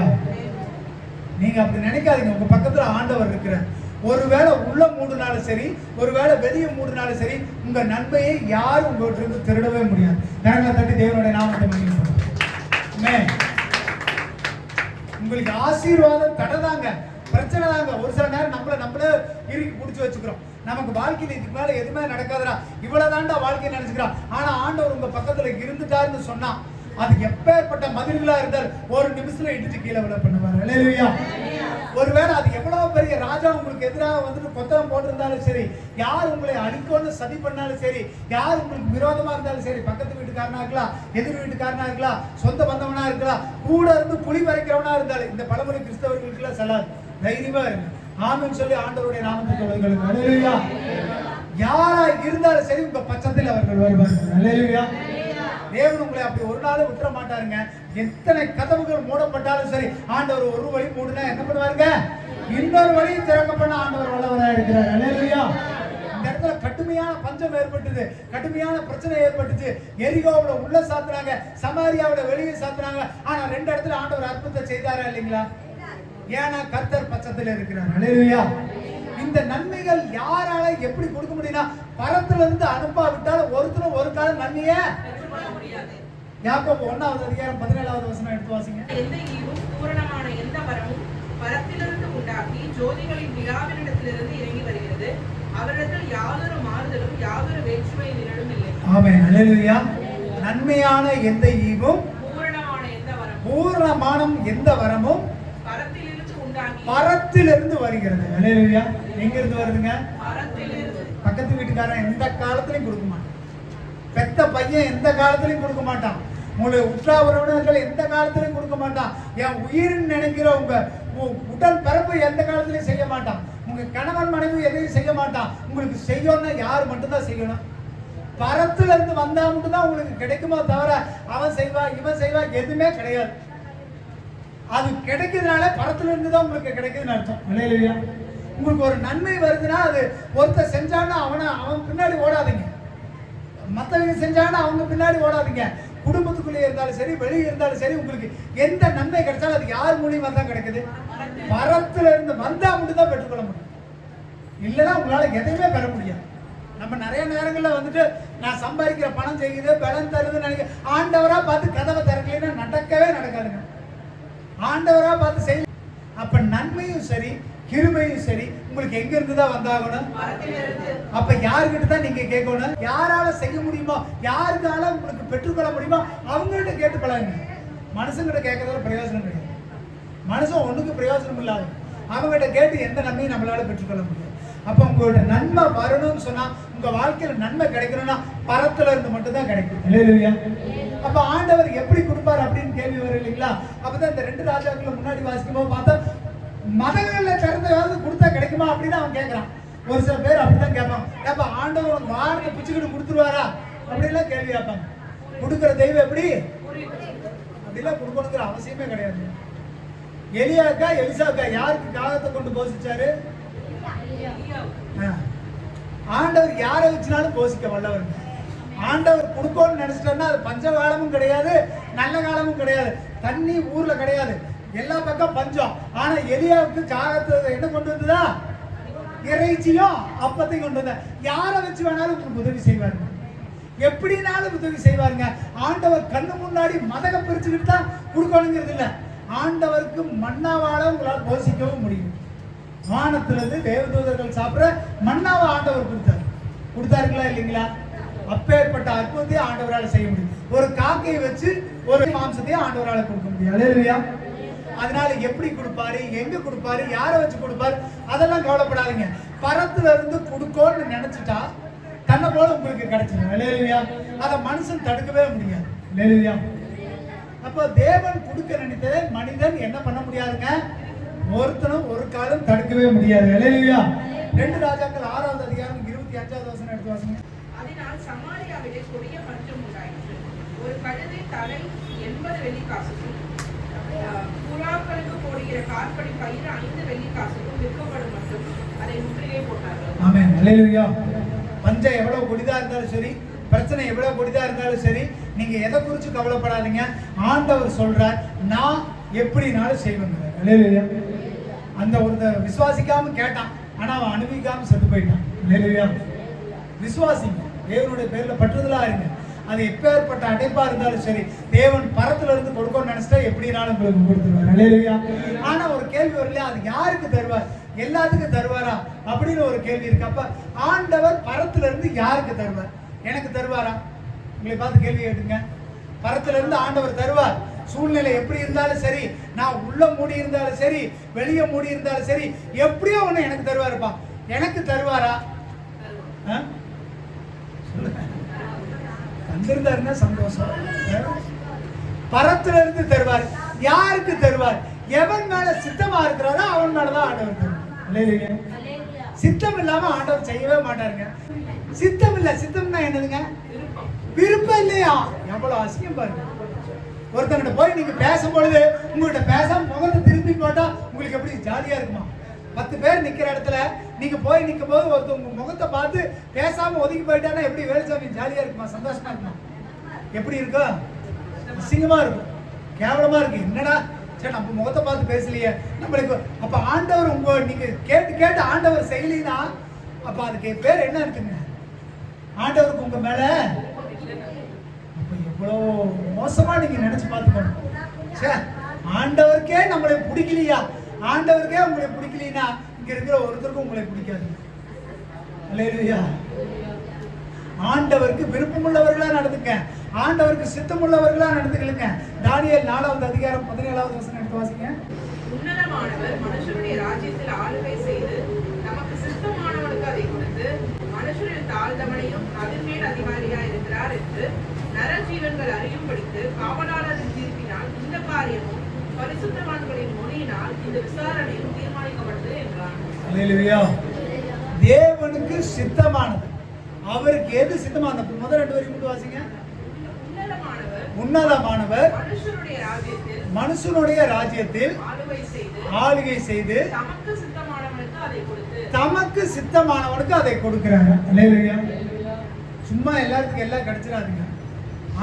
நீங்க அப்படி நினைக்காதீங்க, உங்க பக்கத்துல ஆண்டவர் இருக்கிறார். ஒருவேளை உள்ள மூடுனாலும் சரி, ஒருவேளை வெளியே மூடுனாலும் சரி, உங்க நன்மையை யாரும் உங்கள்கிட்ட இருந்து திருடவே முடியாது. கரங்களை தட்டி தேவனுடைய நாமத்தை மகிமைப்படுத்துங்க. உங்களுக்கு ஆசீர்வாதம் தடதாங்க, பிரச்சனை தாங்க. ஒரு சில நேரம் நம்மளே இறுக்கி பிடிச்சி வச்சுக்கிறோம். நமக்கு வாழ்க்கையில் இதுக்கு மேல எதுவுமே நடக்காதுடா, இவ்வளவுதான்டா வாழ்க்கையை நினைச்சுக்கிறான். ஆனா ஆண்டவர் உங்க பக்கத்துல இருந்துட்டாருன்னு சொன்னா அது எப்பேற்பட்ட மதில்களா இருந்தால் ஒரு நிமிஷத்துல இடிச்சு கீழே விட பண்ணுவார். அல்லேலூயா. ஒருவேளை அது எவ்வளவு பெரிய ராஜா உங்களுக்கு எதிராக வந்துட்டு கொத்தம் போட்டிருந்தாலும் சரி, யார் உங்களை அழிக்கணும்னு சதி பண்ணாலும் சரி, யார் உங்களுக்கு விரோதமா இருந்தாலும் சரி, பக்கத்து வீட்டுக்காரனா இருக்கலாம், எதிர் வீட்டுக்காரனா இருக்கலாம், சொந்த பந்தவனா இருக்கலாம், கூட இருந்து புலி வரைக்கிறவனா இருந்தாலும், இந்த பழமொழி கிறிஸ்தவர்களுக்கு எல்லாம் செல்லாது. தைரியமா இருங்க, ஆமென் சொல்லி ஆண்டவருடைய நாமத்தை சொல்லுங்கள். அல்லேலூயா. யாரா இருந்தாலும் சரி உங்க பட்சத்தில் அவர்கள் வருவார்கள். அல்லேலூயா. தேவன் உங்களை அப்படி ஒரு நாள் விட்டுற மாட்டாருங்க. எத்தனை கதவுகள் மூடப்பட்டாலும் சரி, ஆண்டவர் ஒரு வழி மூடுனா என்ன பண்ணுவாருங்க, இன்னொரு வழியும் திறக்க பண்ண ஆண்டவர் வல்லவராக இருக்கிறார். அல்லேலூயா. இந்த இடத்துல கடுமையான பஞ்சம் ஏற்பட்டது, கடுமையான பிரச்சனை ஏற்பட்டுச்சு. எரிகோவுல உள்ள சாத்துறாங்க, சமாரியாவுல வெளியே சாத்துறாங்க. ஆனா 2 இடத்துல ஆண்டவர் அற்புதத்தை செய்தாரா இல்லைங்களா? ஏன்னா கர்த்தர் பட்சத்தில் இருக்கிறார். அல்லேலூயா. இந்த நன்மைகள் யாரால எப்படி கொடுக்க முடியும்னா, பரத்துல இருந்து அனுப்பாவிட்டால் ஒருத்தரும் ஒரு காலம் நன்மையே யாக்கோபு 1வது அதிகாரம் 17வது வசனம் எடுத்து வாசிங்க. எந்த ஈவும் பூரணமான எந்த வரமும் பரத்திலிருந்து உண்டாகி ஜோதிகளின் பிதாவினிடத்திலிருந்து இறங்கி வருகிறது. அவரிடத்தில் யாதொரு மாறுதலும் யாதொரு வேற்றுமை நிழலும் இல்லை. ஆமென். அல்லேலூயா. நன்மையான எந்த ஈவும் பூரணமான எந்த வரமும் பூரணமான எந்த வரமும் பரத்திலிருந்து உண்டாகி பரத்திலிருந்து வருகிறது. அல்லேலூயா. எங்க இருந்து வருதுங்க? பரத்திலிருந்து. பக்கத்து வீட்டுக்காரன் எந்த காலத்திலையும் கொடுக்க மாட்டான். பெத்த பையன் எந்த காலத்திலையும் கொடுக்க மாட்டான். உங்களுடைய உற்றா உறவினர்கள் எந்த காலத்திலையும் கொடுக்க மாட்டான். என் உயிரின் நினைக்கிற உங்க உடல் பிறப்பு எந்த காலத்திலையும் செய்ய மாட்டான். உங்க கணவன் மனைவி எதையும் செய்ய மாட்டான். உங்களுக்கு செய்யணும்னா யார் மட்டும்தான் செய்யணும்? பரத்துல இருந்து வந்தா மட்டும் தான் உங்களுக்கு கிடைக்குமோ தவிர அவன் செய்வா இவன் செய்வா எதுவுமே கிடையாது. அது கிடைக்கிறதுனால பரத்துல இருந்து தான் உங்களுக்கு கிடைக்குதுன்னு அர்த்தம். இல்லையா? உங்களுக்கு ஒரு நன்மை வருதுன்னா அது ஒருத்தர் செஞ்சான்னா அவன் பின்னாடி ஓடாதீங்க. மற்றவங்க செஞ்சாங்கன்னா அவங்க பின்னாடி ஓடாதீங்க. குடும்பத்துக்குள்ளே இருந்தாலும் சரி, வெளியே இருந்தாலும் சரி, உங்களுக்கு எந்த நன்மை கிடைச்சாலும் அது யார் மூலியமா தான் கிடைக்குது? பரத்துல இருந்து வந்தா மட்டும் தான் பெற்றுக்கொள்ள முடியும். இல்லைன்னா உங்களால எதையுமே பெற முடியாது. நம்ம நிறைய நேரங்களில் வந்துட்டு நான் சம்பாதிக்கிற பணம் செய்யுது, பலன் தருதுன்னு நினைக்க, ஆண்டவரா பார்த்து கதவை திறக்கலைன்னா நடக்கவே நடக்காதுங்க. ஆண்டவரா பார்த்து செய்ய. அப்ப நன்மையும் சரி, கிருபையும் சரி, உங்களுக்கு எங்க இருந்து தான் வந்தாகணும்? அப்ப யாருக்கிட்ட தான் நீங்க கேட்கணும்? யாரால செய்ய முடியுமோ, யாருக்கால உங்களுக்கு பெற்றுக்கொள்ள முடியுமோ அவங்கள்ட்ட கேட்டு பழகுங்க. மனுஷங்கிட்ட கேட்கறதுல பிரயோஜனம் கிடையாது. மனுஷன் ஒண்ணுக்கு பிரயோஜனம் இல்லாத அவங்ககிட்ட கேட்டு எந்த நன்மையும் நம்மளால பெற்றுக்கொள்ள முடியாது. அப்ப உங்களோட நன்மை வரணும்னு சொன்னா, உங்க வாழ்க்கையில நன்மை கிடைக்கணும்னா பரத்துல இருந்து மட்டும் தான் கிடைக்கும். இல்லையா? அப்ப ஆண்டவர் எப்படி கொடுப்பார் அப்படின்னு கேள்வி வரும் இல்லைங்களா? அப்பதான் இந்த 2 ராஜாக்களை முன்னாடி வாசிக்கும் போது பார்த்தா, மதங்கள்ல திறந்தாவது கொடுத்தா கிடைக்குமா அப்படின்னு அவன் கேட்கறான். ஒரு சில பேர் அப்படிதான் கேட்பாங்க. ஏப்பா ஆண்டவர் வாரத்தை பிச்சுக்கிட்டு கொடுத்துருவாரா அப்படிலாம் கேள்வி கேட்பாங்க. கொடுக்குற தெய்வம் எப்படி அப்படிலாம் கொடுக்கணுங்கிற அவசியமே கிடையாது. எலியாக்கா எலிசாக்கா யாருக்கு காகத்தை கொண்டு போசிச்சாரு? ஆண்டவர் யாரை வச்சுனாலும் போசிக்க வல்லவர். ஆண்டவர் கொடுக்கணும்னு நினைச்சிட்டா அது பஞ்ச காலமும் கிடையாது, நல்ல காலமும் கிடையாது, தண்ணி ஊர்ல கிடையாது, எல்லா பக்கம் பஞ்சம். ஆனா எலியாவுக்கு காகத்தை என்ன கொண்டு வந்ததா? இறைச்சியும் அப்பத்தையும் கொண்டு வந்த. யாரை வச்சு வேணாலும் உங்களுக்கு உதவி செய்வாருங்க, எப்படினாலும் உதவி செய்வாருங்க. ஆண்டவர் கண்ணு முன்னாடி மதக பிரிச்சுக்கிட்டு தான் கொடுக்கணுங்கிறது இல்லை. ஆண்டவருக்கு மன்னாவால உங்களால் போஷிக்கவும் முடியும். வானத்திலிருந்து தேவதூதர்கள் சாப்பிட மன்னாவை ஆண்டவர் கொடுத்தாருங்களா இல்லைங்களா? அப்பேற்பட்ட அற்புதத்தையும் ஆண்டவரால் செய்ய முடியும். ஒரு காக்கையை வச்சு ஒரு மாம்சத்தையும் ஆண்டவரால் கொடுக்க முடியும். அல்லேலூயா. அதனால எப்படி கொடுப்பாரு, எங்க கொடுப்பாரு, யாரை வச்சு கொடுப்பாரு அதெல்லாம் கவலைப்படாதீங்க. பரத்துல இருந்து கொடுக்கணும்னு நினைச்சிட்டா தன்னை போல உங்களுக்கு கிடைச்சிடும். அல்லேலூயா. அதை மனுஷன் தடுக்கவே முடியாது. அல்லேலூயா. அப்போ தேவன் கொடுக்க நினைத்ததை மனிதன் என்ன பண்ண முடியாதுங்க, ஒருத்தனும் ஒரு காலம் தடுக்கவே முடியாது. அல்லேலூயா. 2 ராஜாக்கள் 6வது அதிகாரம் 25வது வசனம் எடுத்து வாசிங்க. அதனால் சமாரியாவிலே கொடிய பஞ்சம் உண்டாயிற்று. ஒரு கழுதை தலை 80 வெள்ளிக்காசுக்கும், புறாக்களுக்கு போடுகிற காற்படி பயிர் 5 வெள்ளிக்காசுக்கும் விற்கப்படும் மட்டும் அதை முற்றுகை போட்டார்கள். ஆமென். அல்லேலூயா. பஞ்சம் எவ்வளவு கொடிதா இருந்தாலும் சரி, பிரச்சனை எவ்வளவு கொடிதா இருந்தாலும் சரி, நீங்க எதை குறிச்சு கவலைப்படாதீங்க. ஆண்டவர் சொல்றார், நான் எப்படினாலும் செய்வேங்க. அல்லேலூயா. அந்த ஒருத்தர் விசுவாசிக்காம கேட்டான், ஆனா அவன் அனுபவிக்காம செத்து போயிட்டான். அல்லேலூயா. விசுவாசிங்க, தேவனுடைய பேர்ல பற்றுதலா இருங்க. அது எப்பேற்பட்ட அடைப்பா இருந்தாலும் சரி, தேவன் பரத்துல இருந்து கொடுக்கணும்னு நினைச்சிட்டா எப்படினாலும் உங்களுக்கு கொடுத்துருவார். அல்லேலூயா. ஆனா ஒரு கேள்வி வரலையா, அது யாருக்கு தருவார்? எல்லாத்துக்கும் தருவாரா அப்படின்னு ஒரு கேள்வி இருக்கு. அப்ப ஆண்டவர் பரத்துல இருந்து யாருக்கு தருவார்? எனக்கு தருவாரா? உங்களை பார்த்து கேள்வி கேட்டுங்க. பரத்துல இருந்து ஆண்டவர் தருவார். சூழ்நிலை எப்படி இருந்தாலும் சரி, நான் உள்ள மூடி இருந்தாலும் சரி, வெளியே மூடி இருந்தாலும் சரி, எப்படியோ ஒண்ணு எனக்கு தருவாருப்பா. எனக்கு தருவாரா? தந்திருந்தாருன்னா சந்தோஷம். பரத்துல இருந்து தருவார். யாருக்கு தருவார்? எவன் மேல சித்தமா இருக்கிறாரோ அவன் மேலதான் ஆண்டவர் தருவார். சித்தம் இல்லாம ஆண்டவர் செய்யவே மாட்டாருங்க. சித்தம் இல்ல, சித்தம்னா என்னதுங்க? விருப்பம் இல்லையா? எவ்வளவு அசிங்கம் பாருங்க. ஒருத்தங்கிட்ட போய் நீங்க பேசும் பொழுது உங்கள்கிட்ட பேசாம முகத்தை திருப்பி போட்டா உங்களுக்கு எப்படி ஜாலியா இருக்குமா? 10 பேர் நிக்கிற இடத்துல நீங்க போய் நிற்கும் போது ஒருத்தர் உங்க முகத்தை பார்த்து பேசாம ஒதுக்கி போயிட்டானா எப்படி வேலுசாமி ஜாலியா இருக்குமா? சந்தோஷமா இருக்குமா? எப்படி இருக்கும்? அசிங்கமா இருக்கும், கேவலமா இருக்கு. என்னடா சரி நம்ம முகத்தை பார்த்து பேசலையே நம்மளுக்கு. அப்ப ஆண்டவர் நீங்க கேட்டு கேட்டு ஆண்டவர் செய்யலைன்னா அப்ப அதுக்கு பேர் என்ன இருக்குங்க? ஆண்டவருக்கு உங்க மேல அப்ப எவ்வளவு மோசமா நீங்க நினைச்சு பார்த்துக்கணும். சே, ஆண்டவருக்கே நம்மளை பிடிக்கலையா? ஆண்டவருக்கே உங்களை பிடிக்கலைன்னா இங்க இருக்கிற ஒருத்தருக்கும் உங்களை பிடிக்காது. அல்லேலூயா. ஆண்டவருக்கு விருப்பமுள்ளவர்களா நடந்துக்க, ஆண்டவருக்கு சித்தமுள்ளவர்களா நடந்துக்கலுங்க. தானியேல் 4வது அதிகாரம் 17வது வசனம் எடுத்து வாசிங்க. உன்னதமானவர் மனுஷருடைய ராஜ்யத்தில் ஆளுகை செய்து நமக்கு சித்தமானவனுக்கு அதை கொடுத்து மனுஷரில் தாழ்ந்தவனையும் அதன் மேல் அதிகாரியா இருக்கிறார் என்று நரஜீவன்கள் அறியும்படிக்கு காவலாளரின் தீர்ப்பினால் இந்த காரியமும் பரிசுத்தவான்களின் மொழியினால் இந்த விசாரணையும் தீர்மானிக்கப்பட்டது என்றார். அல்லேலூயா. தேவனுக்கு சித்தமானது, அவருக்கு எது சித்தமானது? முதல் 2 வரி மட்டும் வாசிங்க. உன்னதமானவர் மனுஷனுடைய ராஜ்யத்தில் ஆளுகை செய்து தமக்கு சித்தமானவனுக்கு அதை கொடுக்கிறாங்க. அல்லேலூயா. சும்மா எல்லாத்துக்கும் எல்லாம் கிடைச்சிடாதுங்க.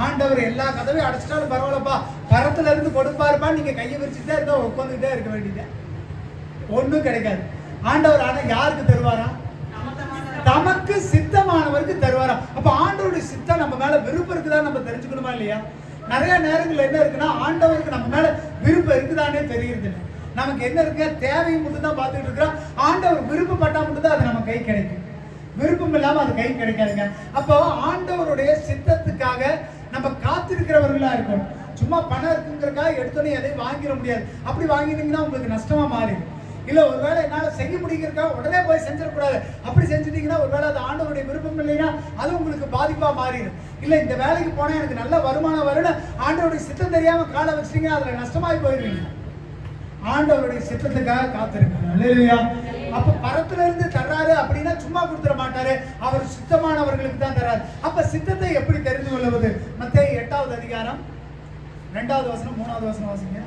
ஆண்டவர் எல்லா கதவையும் அடைச்சிட்டாலும் பரவாயில்லப்பா, பரத்துல இருந்து கொடுப்பாருப்பா, நீங்க கையை விரிச்சுட்டே இருந்தா உட்காந்துக்கிட்டே இருக்க வேண்டியது, ஒண்ணும் கிடைக்காது. ஆண்டவர் ஆனா யாருக்கு தருவாரா? தமக்கு சித்தமானவருக்கு தருவாரா? அப்ப ஆண்டவருடைய சித்தம் நம்ம மேல விருப்பம் இருக்குதா நம்ம தெரிஞ்சுக்கணுமா இல்லையா? நிறைய நேரங்கள் என்ன இருக்குன்னா ஆண்டவருக்கு நம்ம மேல விருப்பம் இருக்குதானே தெரியுது. நமக்கு என்ன இருக்கு? தேவையை மட்டும் தான் பார்த்துட்டு இருக்கிறோம். ஆண்டவர் விருப்பப்பட்டா மட்டும் தான் அது நம்ம கை கிடைக்கும், விருப்பம் இல்லாம அது கை கிடைக்காதுங்க. அப்போ ஆண்டவருடைய சித்தத்துக்காக நம்ம காத்திருக்கிறவர்களா இருக்கணும். சும்மா பணம் இருக்குங்கிறக்காக எடுத்தோன்னே எதையும் வாங்கிட முடியாது. அப்படி வாங்கினீங்கன்னா உங்களுக்கு நஷ்டமா மாறிடும். இல்ல ஒருவேளை என்னால செய்ய முடிக்கிறதுக்காக உடனே போய் செஞ்சிடக்கூடாது. அப்படி செஞ்சுட்டீங்கன்னா ஒருவேளை அது ஆண்டவருடைய விருப்பம் இல்லைன்னா அது உங்களுக்கு பாதிப்பா மாறிடும். இல்ல இந்த வேலைக்கு போனா எனக்கு நல்ல வருமானம் வரும்னு ஆண்டவருடைய சித்தம் தெரியாம காலை வச்சிட்டீங்கன்னா அதுல நஷ்டமாய் போயிருவீங்க. ஆண்டவருடைய சித்தத்துக்காக காத்திருங்க. அல்லேலூயா. அப்ப பரத்துல இருந்து தர்றாரு அப்படின்னா சும்மா கொடுத்துட மாட்டாரு, அவர் சித்தமானவர்களுக்கு தான் தர்றாரு. அப்ப சித்தத்தை எப்படி தெரிந்து கொள்வது? மத்தேயு 8வது அதிகாரம் 2வது வசனம் 3வது வசனம் வாசிங்க.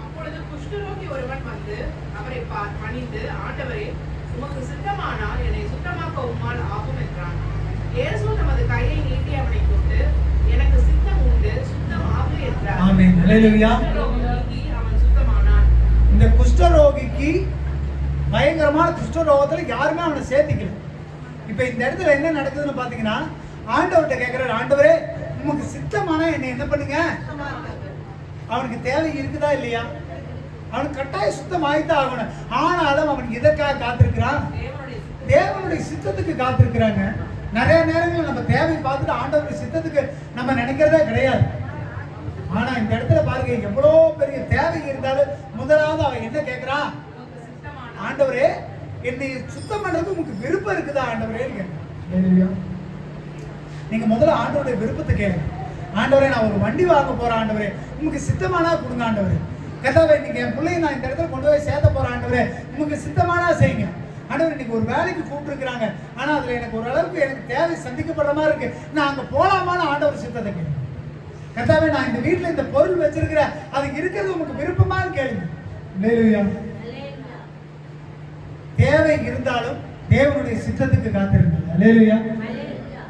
அப்பொழுது குஷ்டரோகி ஒருவன் வந்து அவரை பணிந்து, ஆண்டவரே, உமக்கு சித்தமானால் என்னை சுத்தமாக்க உம்மால் ஆகும் என்றான். இயேசு தமது கையை நீட்டி அவனை தொட்டு, எனக்கு சித்தம் உண்டு, சுத்தம் ஆகு என்றார். ஆமென். அல்லேலூயா. அவன் சுத்தமானான். இந்த குஷ்டரோகிக்கு பயங்கரமான குஷ்டரோகத்துல யாருமே அவனை சேர்த்திக்கல. இப்ப இந்த இடத்துல என்ன நடக்குதுன்னு பாத்தீங்கன்னா ஆண்டவர்கிட்ட கேட்கிறாரு, ஆண்டவரே உமக்கு சித்தமானா என்னை என்ன பண்ணுங்க? அவனுக்கு தேவை இருக்குதா இல்லையா? அவனுக்கு கட்டாய சுத்தம் ஆயித்தான் ஆகணும். ஆனாலும் அவனுக்கு இதற்காக காத்திருக்கிறான், தேவனுடைய சித்தத்துக்கு காத்திருக்கிறாங்க. நிறைய நேரங்கள் நம்ம தேவை பார்த்துட்டு ஆண்டவருடைய சித்தத்துக்கு நம்ம நினைக்கிறதே கிடையாது. ஆனா இந்த இடத்துல பாருங்க, எவ்வளவு பெரிய தேவை இருந்தாலும் முதலாவது அவன் என்ன கேட்கிறான்? ஆண்டவரே என்னை சுத்தம் பண்றது உங்களுக்கு விருப்பம் இருக்குதா ஆண்டவரே? நீங்க முதல்ல ஆண்டவருடைய விருப்பத்தை கேளுங்க. ஆண்டவரே நான் ஒரு வண்டி வாங்க போறேன் ஆண்டவரே, உங்களுக்கு சித்தமானா கொடுங்க ஆண்டவரே. கதாவே நீங்க என் பிள்ளையை நான் இந்த இடத்துல கொண்டு போய் சேர்த்த போறேன் ஆண்டவரே, உங்களுக்கு சித்தமானா செய்யுங்க ஆண்டவரே. இன்னைக்கு ஒரு வேலைக்கு கூப்பிட்டுருக்கிறாங்க, ஆனா அதுல எனக்கு ஒரு அளவுக்கு எனக்கு தேவை சந்திக்கப்படுற மாதிரி இருக்கு, நான் அங்க போலாமான்னு ஆண்டவர் சித்தத்தை கேளுங்க. கதாவே நான் இந்த வீட்டுல இந்த பொருள் வச்சிருக்கிறேன், அது இருக்கிறது உங்களுக்கு விருப்பமானு கேளுங்க. அல்லேலூயா. தேவை இருந்தாலும் தேவனுடைய சித்தத்துக்கு காத்திருங்க. அல்லேலூயா.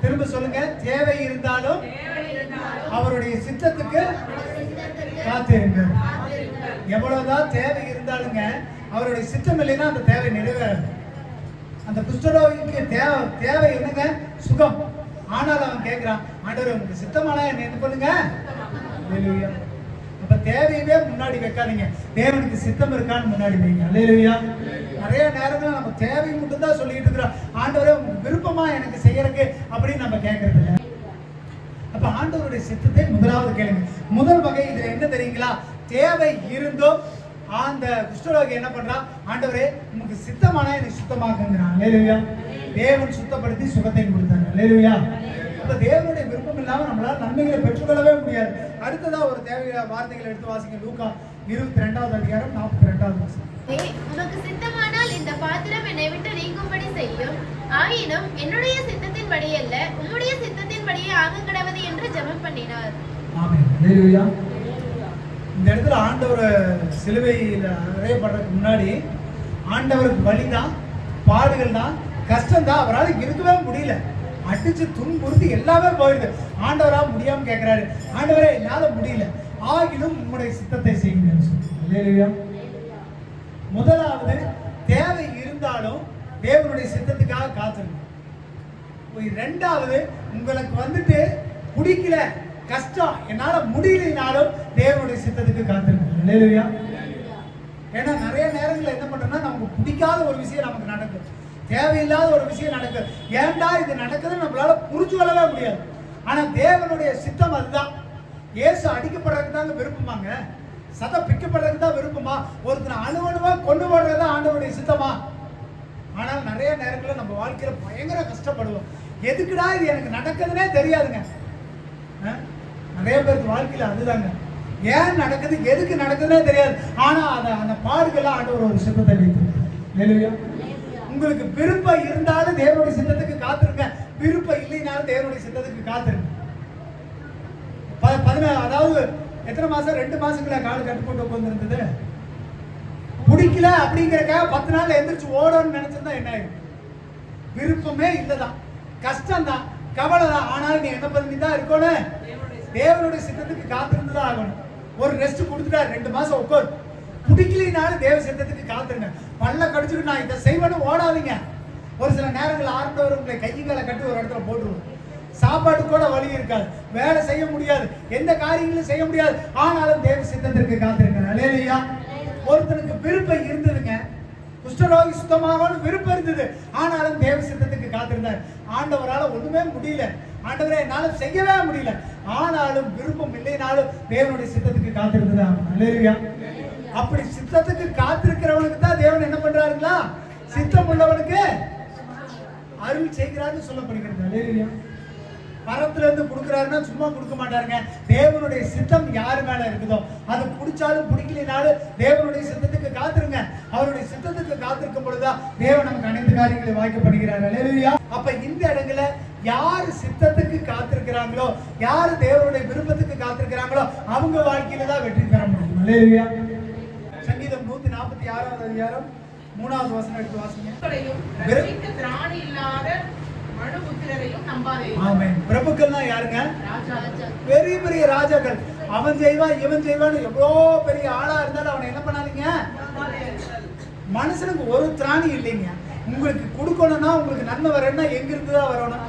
திரும்ப சொல்லுங்க, தேவை இருந்தாலும் அவருடைய சித்தத்துக்கு காத்திருங்க. எவ்வளவுதான் தேவை இருந்தாலுங்க அவருடைய சித்தம் இல்லைன்னா அந்த தேவை நிறைவேறாது. அந்த குஷ்டரோகிக்கு தேவை என்னங்க? சுகம். ஆனால் அவன் கேட்கிறான், ஆண்டவரே உங்களுக்கு சித்தமானா என்ன பண்ணுங்க? அல்லேலூயா. அப்ப தேவையவே முன்னாடி வைக்காதீங்க, தேவனுக்கு சித்தம் இருக்கான்னு முன்னாடி வைங்க. அல்லேலூயா. நிறைய நேரங்கள் நம்ம தேவை மட்டும் தான் சொல்லிட்டு இருக்கிறோம், ஆண்டவரே உங்களுக்கு விருப்பமா எனக்கு செய்யறதுக்கு அப்படின்னு நம்ம கேட்கறது இல்லை. அப்ப ஆண்டவருடைய சித்தத்தை முதலாவது கேளுங்க. முதல் வகை இதுல என்ன தெரியுங்களா? தேவை இருந்தும் அந்த குஷ்டரோகி என்ன பண்றான்? ஆண்டவரே உங்களுக்கு சித்தமானா எனக்கு சுத்தமாக்குங்கிறான். அல்லேலூயா. தேவன் சுத்தப்படுத்தி சுகத்தை கொடுத்தாங்க. அல்லேலூயா. அப்ப தேவனுடைய விருப்பம் இல்லாம நம்மளால நன்மைகளை பெற்றுக்கொள்ளவே முடியாது. அடுத்ததா ஒரு தேவையான வார்த்தைகளை எடுத்து வாசிங்க. லூக்கா 22வது அதிகாரம் 42வது வசனம். உனக்கு சித்தமானால் இந்த பாத்திரம் என்னை விட்டு நீங்கும்படி செய்யும், ஆயினும் என்னுடைய சித்தத்தின்படி அல்ல உம்முடைய சித்தத்தின்படி இருக்கிறபடியே ஆக கடவது என்று ஜெபம் பண்ணினார். ஆமென். ஹல்லேலூயா. இந்த இடத்துல ஆண்டவர் சிலுவையில் அறையப்படுறதுக்கு முன்னாடி ஆண்டவருக்கு வலி தான், பாடுகள் தான், கஷ்டம் தான். அவரால் இருக்கவே முடியல. அடிச்சு துன்புறுத்தி எல்லாமே போயிடுது. ஆண்டவரா முடியாம கேட்கிறாரு, ஆண்டவரே என்னால முடியல, ஆகிலும் உங்களுடைய சித்தத்தை செய்யுங்க. ஹல்லேலூயா. முதலாவது தேவை இருந்தாலும் தேவனுடைய சித்தத்துக்காக காத்திருங்க. இரண்டாவது உங்களுக்கு வந்துட்டு பிடிக்கல, கஷ்டம், என்னால முடியலைனாலும் தேவனுடைய சித்தத்துக்கு காத்திருங்க. ஹல்லேலூயா. ஏன்னா நிறைய நேரங்களில் என்ன பண்றோம்னா, நமக்கு பிடிக்காத ஒரு விஷயம் நமக்கு நடக்கும், தேவையில்லாத ஒரு விஷயம் நடக்கும். ஏன்டா இது நடக்குதுன்னு நம்மளால புரிஞ்சு கொள்ளவே முடியாது. ஆனா தேவனுடைய சித்தம் அதுதான். இயேசு அடிக்கப்படுறதுக்கு தாங்க விருப்பமாங்க, சதம் பிக்கப்படுறதுக்கு தான் விருப்பமா, ஒருத்தனை அணுவணுவா கொண்டு போடுறது ஆண்டவருடைய சித்தமா? ஆனால் நிறைய நேரங்களில் நம்ம வாழ்க்கையில பயங்கர கஷ்டப்படுவோம். எதுக்குடா இது எனக்கு நடக்குதுன்னே தெரியாதுங்க. நிறைய பேருக்கு வாழ்க்கையில அதுதாங்க, ஏன் நடக்குது, எதுக்கு நடக்குதுன்னே தெரியாது. ஆனா அந்த பாடுகள்லாம் ஆண்டவர் ஒரு சித்தத்தை வைத்திருக்கிறார். உங்களுக்கு விருப்பம் இருந்தாலும் தேவனுடைய சித்தத்துக்கு காத்திருங்க, விருப்பம் இல்லைனாலும் தேவனுடைய சித்தத்துக்கு காத்திருங்க. அதாவது எத்தனை மாசம், 2 மாசங்களா காலு கட்டு போட்டு உட்கார்ந்து பிடிக்கல அப்படிங்கறக்காக 10 நாள்ல எந்திரிச்சு ஓடணும்னு நினைச்சிருந்தா என்ன ஆகும்? விருப்பமே இல்லதான், கஷ்டம் தான், கவலை தான். ஆனாலும் நீ என்ன பண்ணி தான் இருக்கணும், தேவனுடைய சித்தத்துக்கு காத்திருந்துதான் ஆகணும். ஒரு ரெஸ்ட் கொடுத்துட்டா 2 மாசம் உட்காரு. பிடிக்கலினாலும் தேவ சித்தத்துக்கு காத்துருங்க. பல்ல கடிச்சுட்டு நான் இதை செய்வேன்னு ஓடாதீங்க. ஒரு சில நேரங்கள் ஆண்டவர் உங்களை கைகளை கட்டி ஒரு இடத்துல போட்டுருவோம். சாப்பாடு கூட வழி இருக்காது, வேலை செய்ய முடியாது, எந்த காரியங்களும் செய்ய முடியாது. ஆனாலும் தேவ சித்தத்திற்கு காத்திருங்க. ஹல்லேலூயா. ஒருத்தனுக்கு விருப்பம் இருந்ததுங்க, குஷ்டரோகி சுத்தமாகணும் விருப்பம் இருந்தது, ஆனாலும் தேவ சித்தத்துக்கு காத்திருந்தார். ஆண்டவரால் ஒண்ணுமே முடியல, ஆண்டவரே என்னால செய்யவே முடியல, ஆனாலும் விருப்பம் இல்லைனாலும் தேவனுடைய சித்தத்துக்கு காத்திருந்தது. ஹல்லேலூயா. அப்படி சித்தத்துக்கு காத்திருக்கிறவனுக்கு தான் தேவன் என்ன பண்றாருங்களா, சித்தம் உள்ளவனுக்கு அருள் செய்கிறாருன்னு சொல்லப்படுகிறது. ஹல்லேலூயா. மரத்துல இருந்து கொடுக்குறாருன்னா சும்மா கொடுக்க மாட்டாருங்க. தேவனுடைய சித்தம் யாரு மேல இருக்குதோ அது பிடிச்சாலும் பிடிக்கலினாலும் தேவனுடைய சித்தத்துக்கு காத்திருங்க. அவருடைய சித்தத்துக்கு காத்திருக்கும் பொழுதுதான் தேவன் நமக்கு அனைத்து காரியங்களை வாய்க்கப்படுகிறார். ஹல்லேலூயா. அப்ப இந்த இடங்களை யாரு சித்தத்துக்கு காத்திருக்கிறாங்களோ, யாரு தேவனுடைய விருப்பத்துக்கு காத்திருக்கிறாங்களோ அவங்க வாழ்க்கையில தான் வெற்றி பெற முடியும். ஹல்லேலூயா. சங்கீதம் 146வது அதிகாரம் 3வது வசனம் எடுத்து வாசிங்க. திராணி இல்லாத மனுபுத்திரரையும் நம்பாதீர்கள். ஆமென். பிரபுக்கள்னா யாருங்க? பெரிய பெரிய ராஜாக்கள். அவன் செய்வான் இவன் செய்வான், எவ்வளோ பெரிய ஆளா இருந்தாலும் அவனை என்ன பண்ணாதீங்க. மனுஷனுக்கு ஒரு திராணி இல்லைங்க. உங்களுக்கு கொடுக்கணும்னா, உங்களுக்கு நன்மை வரணும்னா எங்க இருந்து தான் வரணும்?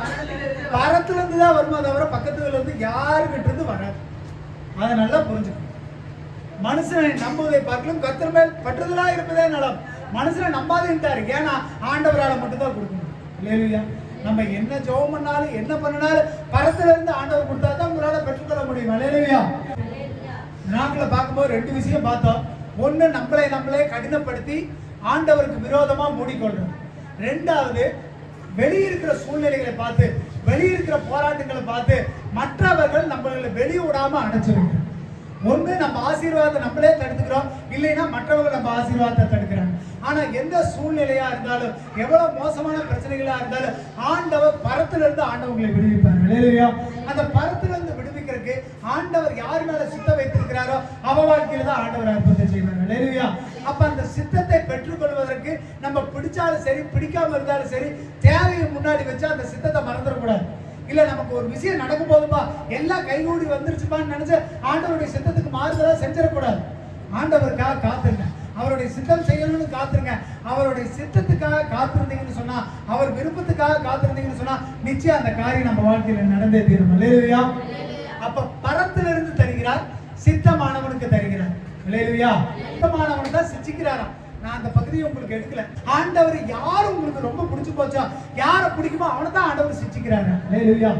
பரத்துல இருந்து தான் வருமா தவிர பக்கத்துல இருந்து யாருக்கிட்ட இருந்து வராது. அதை நல்லா புரிஞ்சுக்கணும். மனுஷனை நம்புவதை பார்க்கலும் கர்த்தர் மேல் பற்றுதலா இருப்பதே நலம். மனுஷனை நம்பாதேன்ட்டாரு. ஏன்னா ஆண்டவரால மட்டும்தான் கொடுக்கணும். ஹல்லேலூயா. நம்ம என்ன ஜெபம் பண்ணாலும் என்ன பண்ணினாலும் பரத்துல இருந்து ஆண்டவர் கொடுத்தா தான் உங்களால பெற்றுக்கொள்ள முடியும். ஹல்லேலூயா. நாட்களை பார்க்கும்போது 2 விஷயம் பார்த்தோம். ஒண்ணு, நம்மளே கடினப்படுத்தி ஆண்டவருக்கு விரோதமா மூடிக்கொள்றோம். 2வது, வெளியிருக்கிற சூழ்நிலைகளை பார்த்து, வெளியிருக்கிற போராட்டங்களை பார்த்து மற்றவர்கள் நம்மளை வெளியே விடாம அடைச்சிருக்கோம். ஒண்ணு, நம்ம ஆசீர்வாதத்தை நம்மளே தடுத்துக்கிறோம், இல்லைன்னா மற்றவர்கள் நம்ம ஆசீர்வாதத்தை தடுக்கிறாங்க. ஆனா எந்த சூழ்நிலையா இருந்தாலும், எவ்வளவு மோசமான பிரச்சனைகளா இருந்தாலும் ஆண்டவர் பரத்துல இருந்து ஆண்டவங்களை விடுவிப்பார். ஹல்லேலூயா. அந்த பரத்துல இருந்து விடுவிக்கிறதுக்கு ஆண்டவர் யார் மேல சித்தம் வைத்திருக்கிறாரோ அவ வாழ்க்கையில தான் ஆண்டவர் அற்புதத்தை செய்வார். ஹல்லேலூயா. அப்ப அந்த சித்தத்தை பெற்றுக்கொள்வதற்கு நம்ம பிடிச்சாலும் சரி, பிடிக்காம இருந்தாலும் சரி, தேவையை முன்னாடி வச்சு அந்த சித்தத்தை மறந்துடக்கூடாது. இல்ல நமக்கு ஒரு விஷயம் நடக்கும் போதுப்பா எல்லாம் கைகூடி வந்துருச்சுப்பான்னு நினைச்சு ஆண்டவருடைய சித்தத்துக்கு மாறுதலா செஞ்சிடக்கூடாது. ஆண்டவருக்காக காத்துருங்க, அவருடைய சித்தம் செய்யணும்னு காத்துருங்க. அவருடைய சித்தத்துக்காக காத்திருந்தீங்கன்னு சொன்னா, அவர் விருப்பத்துக்காக காத்திருந்தீங்கன்னு சொன்னா நிச்சயம் அந்த காரியம் நம்ம வாழ்க்கையில நடந்தே தீரும். ஹல்லேலூயா. அப்ப பரத்திலிருந்து தருகிறார், சித்தமானவனுக்கு தருகிறார். ஹல்லேலூயா. சித்தமானவன் தான் சிச்சிக்கிறாராம். நான் அந்த பகுதியை உங்களுக்கு எடுக்கல. ஆண்டவர் யாரும் உங்களுக்கு ரொம்ப பிடிச்சு போச்சோ, யாரை பிடிக்குமோ அவனை தான் ஆண்டவர் சிச்சிக்கிறாரு. ஹல்லேலூயா.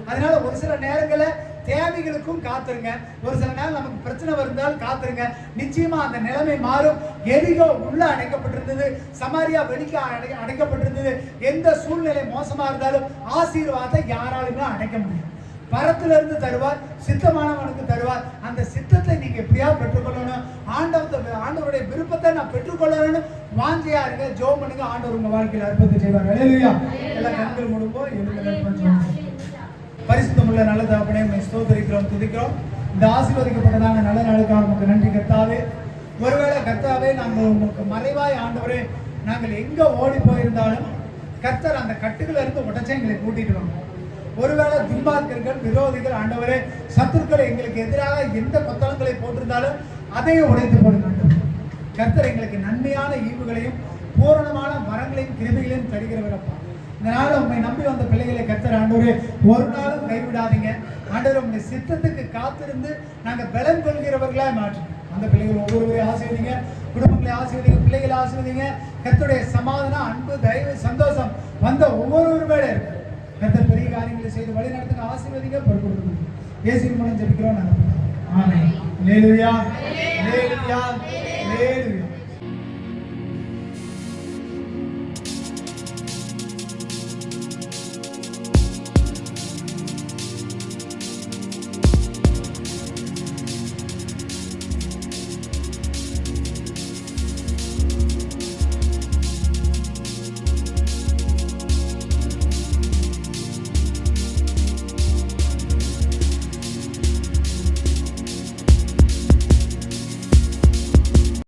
அதனால ஒரு சில நேரங்கள்ல தேவைகளுக்கும் காத்துருங்க. ஒரு சில நேரம் நமக்கு பிரச்சனை இருந்தாலும் காத்துருங்க. நிச்சயமா அந்த நிலைமை மாறும். எரிகோ உள்ள அடைக்கப்பட்டிருந்தது, சமாரியா வெளிக்கு அடைக்கப்பட்டிருந்தது. எந்த சூழ்நிலை மோசமா இருந்தாலும் ஆசீர்வாதத்தை யாராலுமே அடைக்க முடியும். பரத்துல இருந்து தருவார், சித்தமானவனுக்கு தருவார். அந்த சித்தத்தை நீங்க எப்படியா பெற்றுக்கொள்ளணும், ஆண்டவருடைய விருப்பத்தை நான் பெற்றுக்கொள்ளணும்னு வாஞ்சியா இருங்க. ஜெபம் பண்ணுங்க, ஆண்டவர் உங்க வாழ்க்கையில அற்புதத்தை செய்வார். ஹல்லேலூயா. எல்லா கண்கள் மூடுவோம். பரிசுத்த ஜீவனுள்ள நல்ல தகப்பனே, உம்மை ஸ்தோத்திரிக்கிறோம், துதிக்கிறோம். இந்த ஆசீர்வதிக்கப்பட்டதான நல்ல நாளுக்காக உமக்கு நன்றி கர்த்தாவே. ஒருவேளை கர்த்தாவே நாங்கள் உமக்கு மறைவாய் ஆண்டவரே, நாங்கள் எங்க ஓடி போயிருந்தாலும் கர்த்தர் அந்த கட்டுகளை இருந்து உடச்சே எங்களை கூட்டிட்டு வந்தோம். ஒருவேளை துன்மார்க்கர்கள், விரோதிகள், ஆண்டவரே சத்துருக்கள் எங்களுக்கு எதிராக எந்த கொத்தளங்களை போட்டிருந்தாலும் அதையும் உடைத்து போடுங்க. கர்த்தர் எங்களுக்கு நன்மையான ஈவுகளையும் பூரணமான வரங்களையும் கிருபைகளையும் தருகிறவரப்பா. இந்த நாள் உண்மை நம்பி வந்த பிள்ளைகளை கர்த்தர் ஆண்டவரே ஒரு நாளும் கைவிடாதீங்க. ஆண்டவர் உங்களுடைய சித்தத்துக்கு காத்திருந்து நாங்கள் பலம் கொள்கிறவர்களாக மாற்றுங்க. அந்த பிள்ளைகள் ஒவ்வொருவரையும் ஆசீர்வதிங்க, குடும்பங்களை ஆசீர்வதிங்க, பிள்ளைகளை ஆசீர்வதிங்க. கர்த்தருடைய சமாதானம், அன்பு, தயவு, சந்தோஷம் வந்த ஒவ்வொரு மேலே இருக்கு. கர்த்தர் பெரிய காரியங்களை செய்து வழி நடத்துங்க, ஆசீர்வதிங்க, பொறுப்பு இயேசுவின் மூலம் ஜெபிக்கிறோம் நாங்கள். ஆமென். அல்லேலூயா, அல்லேலூயா, அல்லேலூயா.